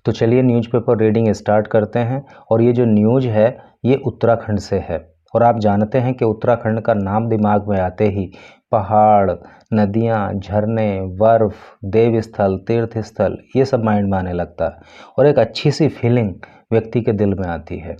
तो चलिए newspaper reading start करते हैं। और ये जो न्यूज़ है ये उत्तराखंड से है। और आप जानते हैं कि उत्तराखंड का नाम दिमाग में आते ही पहाड़, नदियाँ, झरने, बर्फ़, देव स्थल, तीर्थ स्थल, ये सब माइंड में आने लगता है और एक अच्छी सी फीलिंग व्यक्ति के दिल में आती है।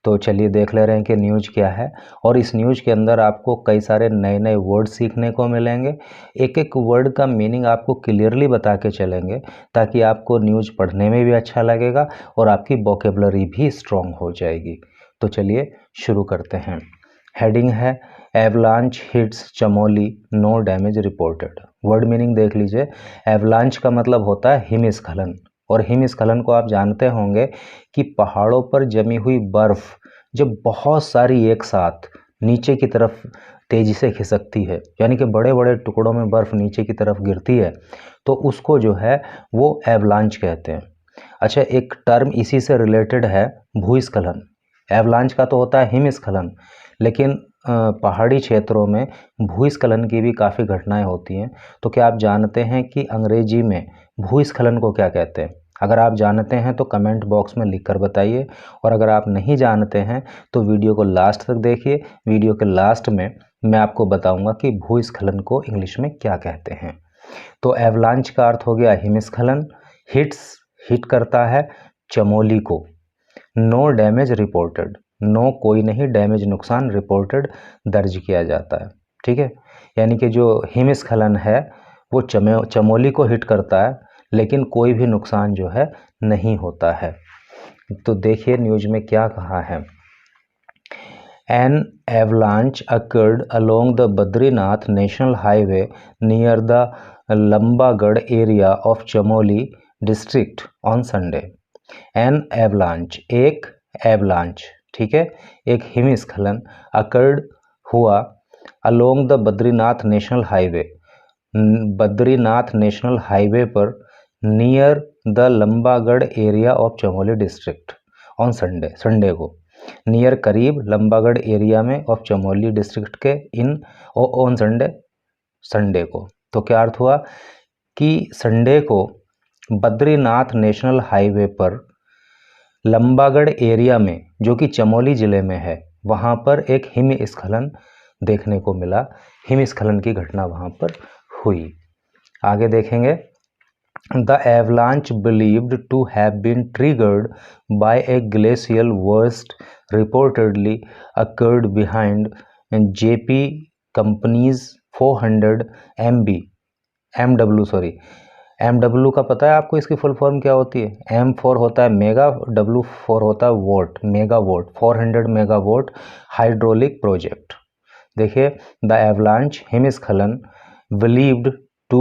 तो चलिए देख ले रहे हैं कि न्यूज़ क्या है। और इस न्यूज़ के अंदर आपको कई सारे नए नए वर्ड सीखने को मिलेंगे। एक एक वर्ड का मीनिंग आपको क्लियरली बता के चलेंगे ताकि आपको न्यूज़ पढ़ने में भी अच्छा लगेगा और आपकी वोकेबलरी भी स्ट्रॉन्ग हो जाएगी। तो चलिए शुरू करते हैं। हेडिंग है avalanche hits Chamoli, no damage reported. Word meaning देख लीजिए। एवलांच का मतलब होता है हिमस्खलन, और हिमस्खलन को आप जानते होंगे कि पहाड़ों पर जमी हुई बर्फ़ जब बहुत सारी एक साथ नीचे की तरफ तेज़ी से खिसकती है, यानी कि बड़े बड़े टुकड़ों में बर्फ़ नीचे की तरफ गिरती है, तो उसको जो है वो एवलांच कहते हैं। अच्छा, एक टर्म इसी से रिलेटेड है, भूस्खलन। एवलांच का तो होता है हिमस्खलन, लेकिन पहाड़ी क्षेत्रों में भूस्खलन की भी काफ़ी घटनाएं होती हैं। तो क्या आप जानते हैं कि अंग्रेजी में भूस्खलन को क्या कहते हैं? अगर आप जानते हैं तो कमेंट बॉक्स में लिखकर बताइए, और अगर आप नहीं जानते हैं तो वीडियो को लास्ट तक देखिए। वीडियो के लास्ट में मैं आपको बताऊंगा कि भूस्खलन को इंग्लिश में क्या कहते हैं। तो एवलांच का अर्थ हो गया हिमस्खलन। हिट करता है चमोली को। नो डैमेज रिपोर्टेड, नो कोई नहीं, डैमेज नुकसान, रिपोर्टेड दर्ज किया जाता है। ठीक है, यानी कि जो हिमस्खलन है वो चमोली को हिट करता है, लेकिन कोई भी नुकसान जो है नहीं होता है। तो देखिए न्यूज में क्या कहा है। An avalanche occurred along the Badrinath National Highway near the Lambagad area of Chamoli district on Sunday. An avalanche, एक avalanche, ठीक है, एक हिमस्खलन, occurred हुआ along the Badrinath National Highway, Badrinath national highway पर, near the Lambagarh area of Chamoli district on Sunday को, near करीब Lambagarh area में ऑफ चमोली डिस्ट्रिक्ट के इन ऑन संडे को। तो क्या अर्थ हुआ कि संडे को बद्रीनाथ नेशनल हाईवे पर लंबागढ़ एरिया में, जो कि चमोली ज़िले में है, वहाँ पर एक हिमस्खलन देखने को मिला। हिमस्खलन की घटना वहाँ पर हुई। आगे देखेंगे। The avalanche believed to have been triggered by a glacial burst reportedly occurred behind JP Company's 400 MW का पता है आपको इसकी फुल फॉर्म क्या होती है? M4 होता है मेगा, W4 होता है vote, megawatt, 400 megawatt hydraulic project. देखिए, द एवलांच हिमस्खलन बिलीव्ड टू,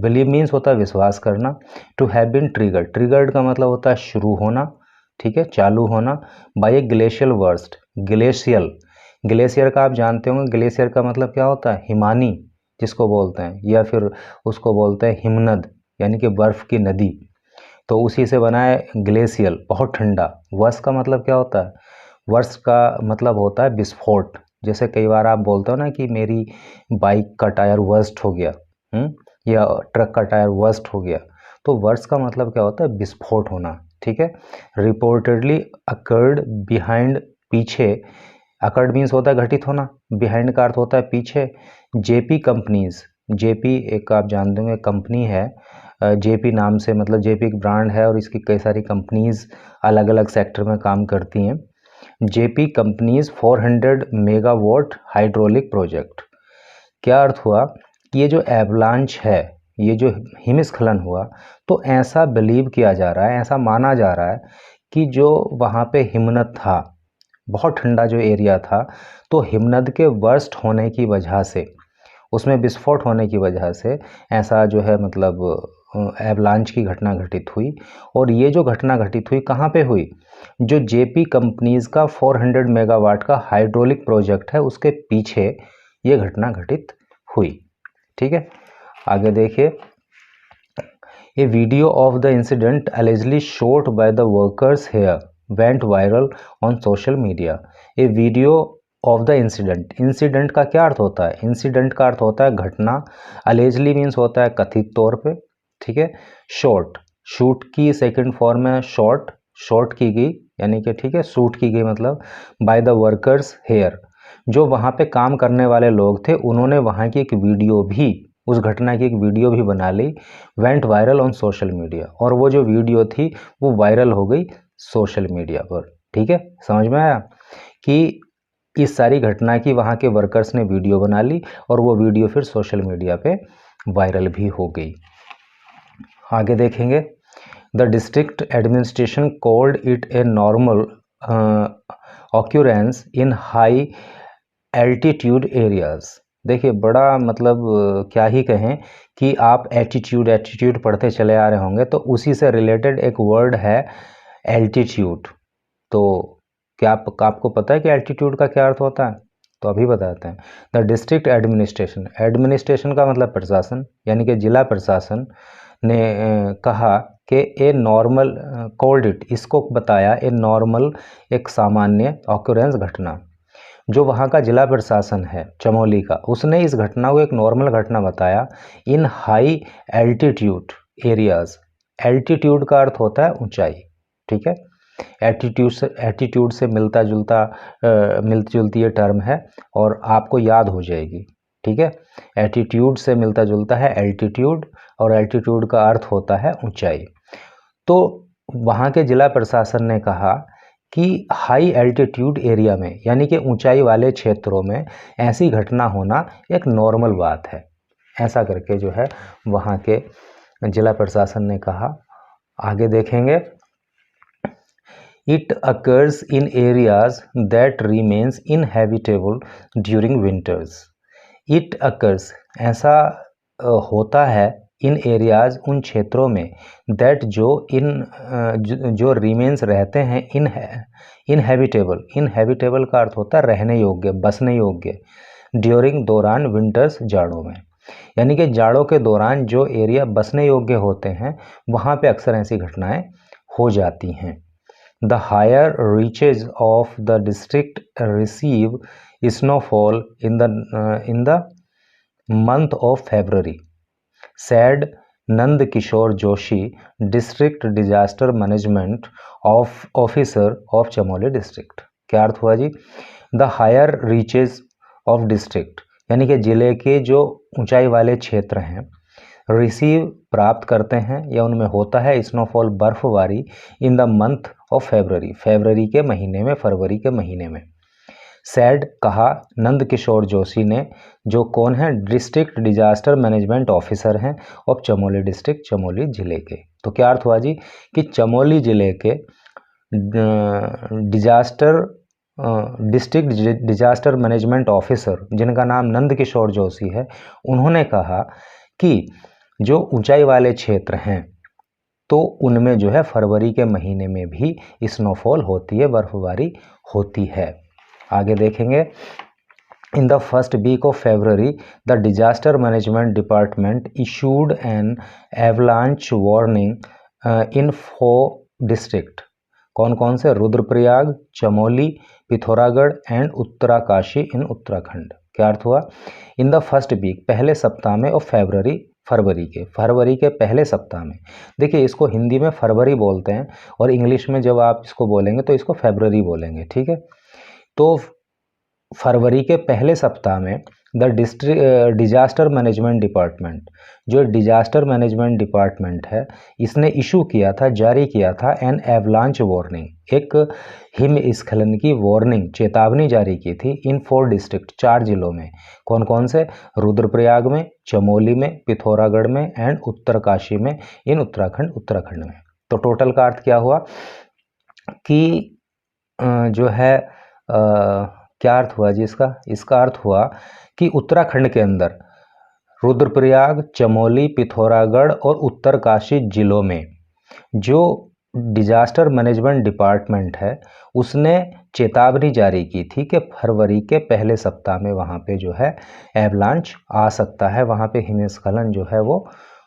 बिलीव मीन्स होता है विश्वास करना, टू हैव बीन ट्रिगर्ड का मतलब होता है शुरू होना, ठीक है, चालू होना, बाय ए ग्लेशियल बर्स्ट। ग्लेशियर का आप जानते होंगे, ग्लेशियर का मतलब क्या होता है? हिमानी जिसको बोलते हैं, या फिर उसको बोलते हैं हिमनद, यानी कि बर्फ़ की नदी। तो उसी से बना है ग्लेशियल, बहुत ठंडा। वर्ष का मतलब क्या होता है? वर्ष का मतलब होता है विस्फोट। जैसे कई बार आप बोलते हो ना कि मेरी बाइक का टायर वर्स्ट हो गया, या ट्रक का टायर वर्स्ट हो गया, तो वर्स्ट का मतलब क्या होता है? विस्फोट होना, ठीक है। रिपोर्टेडली अकर्ड बिहाइंड, पीछे, अकर्ड मीन्स होता है घटित होना, बिहाइंड का अर्थ होता है पीछे। जेपी कंपनीज, जेपी एक आप जान देंगे कंपनी है, जेपी नाम से, मतलब जेपी एक ब्रांड है और इसकी कई सारी कंपनीज अलग अलग सेक्टर में काम करती हैं। JP companies 400 megawatt hydraulic project. क्या अर्थ हुआ कि ये जो एवलांच है, ये जो हिमस्खलन हुआ, तो ऐसा बिलीव किया जा रहा है, ऐसा माना जा रहा है कि जो वहाँ पे हिमनद था, बहुत ठंडा जो एरिया था, तो हिमनद के वर्स्ट होने की वजह से, उसमें विस्फोट होने की वजह से ऐसा जो है मतलब एवलांच की घटना घटित हुई। और ये जो घटना घटित हुई कहाँ पे हुई? जो जेपी कंपनीज का 400 मेगावाट का हाइड्रोलिक प्रोजेक्ट है, उसके पीछे ये घटना घटित हुई। ठीक है, आगे देखिए। A video of the incident allegedly shot by the workers here went viral on social media. A video of the incident, incident का क्या अर्थ होता है? इंसिडेंट का अर्थ होता है घटना, अलेजली मीन्स होता है कथित तौर पे, ठीक है। शॉट, शूट की सेकंड फॉर्म है शॉट की गई, यानी कि ठीक है, शूट की गई मतलब बाय द वर्कर्स हेयर। जो वहाँ पे काम करने वाले लोग थे उन्होंने वहाँ की एक वीडियो भी, उस घटना की एक वीडियो भी बना ली, went viral on social media, और वो जो वीडियो थी वो वायरल हो गई सोशल मीडिया पर। ठीक है, समझ में आया कि इस सारी घटना की वहाँ के वर्कर्स ने वीडियो बना ली और वो वीडियो फिर सोशल मीडिया पे वायरल भी हो गई। आगे देखेंगे, the district administration called it a normal occurrence in high altitude areas. देखिए बड़ा मतलब क्या ही कहें कि आप एटीट्यूड पढ़ते चले आ रहे होंगे, तो उसी से रिलेटेड एक वर्ड है एल्टीट्यूड। तो क्या आपको पता है कि एल्टीट्यूड का क्या अर्थ होता है? तो अभी बताते हैं। द डिस्ट्रिक्ट एडमिनिस्ट्रेशन, एडमिनिस्ट्रेशन का मतलब प्रशासन, यानी कि जिला प्रशासन ने कहा कि ए नॉर्मल कॉल्ड इट, इसको बताया ए नॉर्मल, एक सामान्य ऑक्यूरेंस, घटना। जो वहाँ का जिला प्रशासन है चमोली का, उसने इस घटना को एक नॉर्मल घटना बताया इन हाई एल्टीट्यूड एरियाज। एल्टीट्यूड का अर्थ होता है ऊंचाई, ठीक है। एटीट्यूड से मिलती जुलती ये टर्म है और आपको याद हो जाएगी, ठीक है। एटीट्यूड से मिलता जुलता है एल्टीट्यूड, और एल्टीट्यूड का अर्थ होता है ऊंचाई। तो वहाँ के जिला प्रशासन ने कहा कि हाई एल्टीट्यूड एरिया में, यानी कि ऊंचाई वाले क्षेत्रों में ऐसी घटना होना एक नॉर्मल बात है, ऐसा करके जो है वहाँ के जिला प्रशासन ने कहा। आगे देखेंगे, it occurs in areas that remains inhabitable during winters. It occurs, ऐसा होता है, इन एरियाज, उन क्षेत्रों में, दैट जो रिमेन्स रहते हैं, इनहैबिटेबल का अर्थ होता है रहने योग्य, बसने योग्य, ड्यूरिंग, दौरान, विंटर्स, जाड़ों में, यानी कि जाड़ों के दौरान जो एरिया बसने योग्य होते हैं वहाँ पे अक्सर ऐसी घटनाएं हो जाती हैं। The higher reaches of the district receive snowfall in the month of February, said Nand Kishore Joshi, district disaster management officer of Chamoli district. क्या अर्थ हुआ जी? The higher reaches of district, यानी कि जिले के जो ऊंचाई वाले क्षेत्र हैं, रिसीव, प्राप्त करते हैं या उनमें होता है स्नोफॉल, बर्फबारी, in the month of February, फरवरी के महीने में, फरवरी के महीने में। सैड, कहा नंद किशोर जोशी ने, जो कौन है, डिस्ट्रिक्ट डिजास्टर मैनेजमेंट ऑफिसर हैं ऑफ चमोली डिस्ट्रिक्ट, चमोली जिले के। तो क्या अर्थ हुआ जी कि चमोली जिले के डिस्ट्रिक्ट डिजास्टर मैनेजमेंट ऑफिसर, जिनका नाम नंद किशोर जोशी है, उन्होंने कहा कि जो ऊंचाई वाले क्षेत्र हैं तो उनमें जो है फरवरी के महीने में भी स्नोफॉल होती है, बर्फबारी होती है। आगे देखेंगे, in the first week of February the disaster management department issued an avalanche warning in 4 district. कौन कौन से? Rudraprayag, Chamoli, Pithoragarh and Uttarkashi in Uttarakhand. क्या अर्थ हुआ? इन द फर्स्ट वीक, पहले सप्ताह में, ऑफ फरवरी, फरवरी के पहले सप्ताह में। देखिए इसको हिंदी में फरवरी बोलते हैं और इंग्लिश में जब आप इसको बोलेंगे तो इसको फेब्रुअरी बोलेंगे, ठीक है। तो फरवरी के पहले सप्ताह में द डिजास्टर मैनेजमेंट डिपार्टमेंट, जो डिजास्टर मैनेजमेंट डिपार्टमेंट है, इसने इशू किया था, जारी किया था एन एवलांच वार्निंग, एक हिमस्खलन की वार्निंग, चेतावनी जारी की थी इन 4 डिस्ट्रिक्ट, 4 जिलों में। कौन कौन से? रुद्रप्रयाग में, चमोली में, पिथौरागढ़ में एंड उत्तरकाशी में इन उत्तराखंड में। तो टोटल का अर्थ क्या हुआ कि जो है क्या अर्थ हुआ जी इसका? इसका अर्थ हुआ कि उत्तराखंड के अंदर रुद्रप्रयाग, चमोली, पिथौरागढ़ और उत्तरकाशी जिलों में जो डिजास्टर मैनेजमेंट डिपार्टमेंट है उसने चेतावनी जारी की थी कि फरवरी के पहले सप्ताह में वहाँ पे जो है एवलांच आ सकता है, वहाँ पे हिमस्खलन जो है वो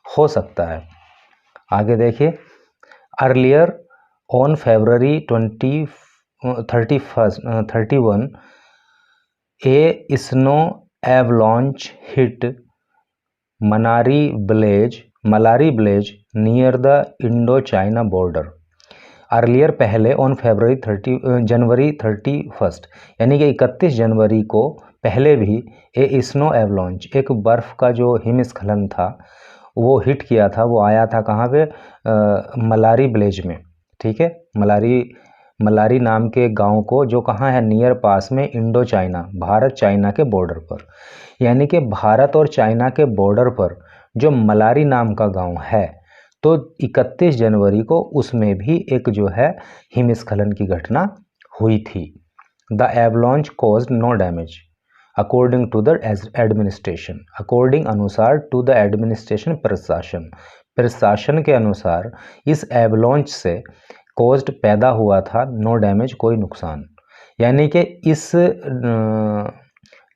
हो सकता है। आगे देखिए, earlier on February 31 a snow avalanche hit Malari blaze near the Indo China border. Earlier पहले ऑन जनवरी 31, यानी कि 31 जनवरी को पहले भी ए स्नो एवलॉन्च, एक बर्फ़ का जो हिमस्खलन था वो हिट किया था। वो आया था कहाँ पे? मलारी विलेज में, ठीक है। मलारी नाम के गांव को, जो कहाँ है? नियर पास में इंडो चाइना, भारत चाइना के बॉर्डर पर। यानी कि भारत और चाइना के बॉर्डर पर जो मलारी नाम का गांव है, तो 31 जनवरी को उसमें भी एक जो है हिमस्खलन की घटना हुई थी। The avalanche caused no damage according to the administration. According अनुसार टू द एडमिनिस्ट्रेशन, प्रशासन के अनुसार इस एवलॉन्च से कॉज्ड पैदा हुआ था, नो डैमेज कोई नुकसान। यानी कि इस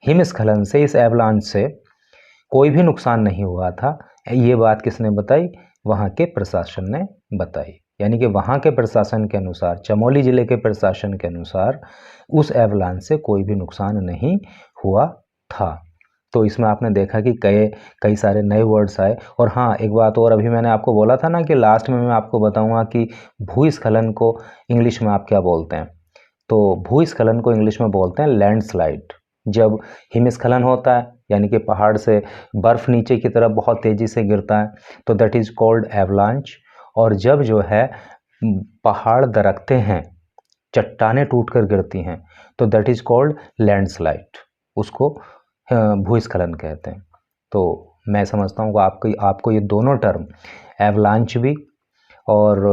हिमस्खलन से, इस एवलांच से कोई भी नुकसान नहीं हुआ था। ये बात किसने बताई? वहाँ के प्रशासन ने बताई। यानी कि वहाँ के प्रशासन के अनुसार, चमोली ज़िले के प्रशासन के अनुसार उस एवलांच से कोई भी नुकसान नहीं हुआ था। तो इसमें आपने देखा कि कई सारे नए वर्ड्स आए। और हाँ, एक बात और, अभी मैंने आपको बोला था ना कि लास्ट में मैं आपको बताऊंगा कि भूस्खलन को इंग्लिश में आप क्या बोलते हैं। तो भूस्खलन को इंग्लिश में बोलते हैं लैंडस्लाइड। जब हिमस्खलन होता है, यानी कि पहाड़ से बर्फ़ नीचे की तरफ बहुत तेज़ी से गिरता है, तो दैट इज़ कॉल्ड एवलांच। और जब जो है पहाड़ दरकते हैं, चट्टानें टूटकर गिरती हैं, तो दैट इज़ कॉल्ड लैंडस्लाइड, उसको भूस्खलन कहते हैं। तो मैं समझता हूँ कि आपको ये दोनों टर्म, एवलांच भी और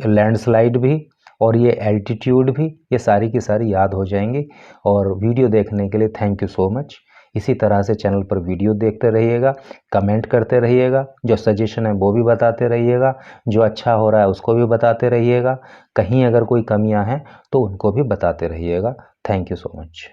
लैंडस्लाइड भी और ये एल्टीट्यूड भी, ये सारी की सारी याद हो जाएंगी। और वीडियो देखने के लिए थैंक यू सो मच। इसी तरह से चैनल पर वीडियो देखते रहिएगा, कमेंट करते रहिएगा, जो सजेशन है वो भी बताते रहिएगा, जो अच्छा हो रहा है उसको भी बताते रहिएगा, कहीं अगर कोई कमियां हैं तो उनको भी बताते रहिएगा। Thank you so much.